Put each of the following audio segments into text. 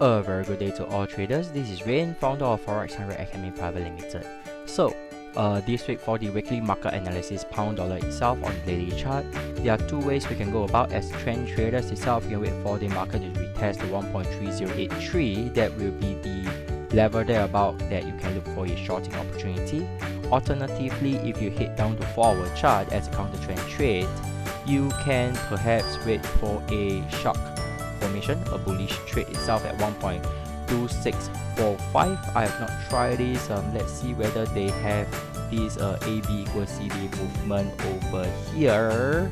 A very good day to all traders. This is Rain, founder of Forex 100 Academy Private Limited. So, this week for the weekly market analysis, pound dollar itself on the daily chart, there are two ways we can go about. As trend traders itself, we can wait for the market to retest the 1.3083. That will be the level thereabout that you can look for a shorting opportunity. Alternatively, if you head down to 4-hour chart as a counter trend trade, you can perhaps wait for a shark formation, a bullish trade itself at 1.2645. I have not tried this. Let's see whether they have this AB equals CD movement over here.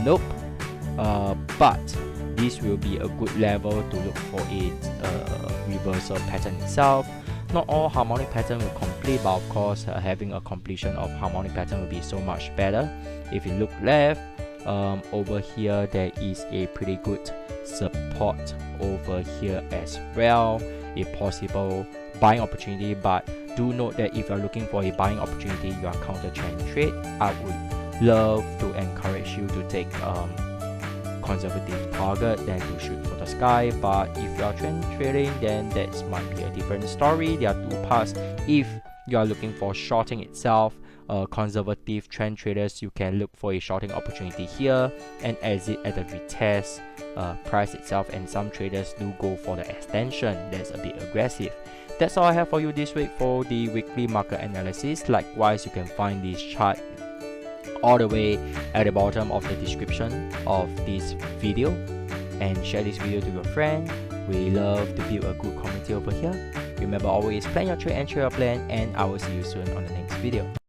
Nope. But this will be a good level to look for a reversal pattern itself. Not all harmonic pattern will complete, but of course having a completion of harmonic pattern will be so much better. If you look left, over here there is a pretty good support over here as well, a possible buying opportunity. But do note that if you're looking for a buying opportunity, you are counter trend trade, I would love to encourage you to take conservative target than to shoot for the sky. But if you are trend trading, then that might be a different story. There are two parts. If you are looking for shorting itself, conservative trend traders, you can look for a shorting opportunity here and exit at the retest price itself, and some traders do go for the extension. That's a bit aggressive. That's all I have for you this week for the weekly market analysis. Likewise, you can find this chart all the way at the bottom of the description of this video, and share this video to your friend. We love to build a good community over here. Remember, always plan your trade and trade your plan, and I will see you soon on the next video.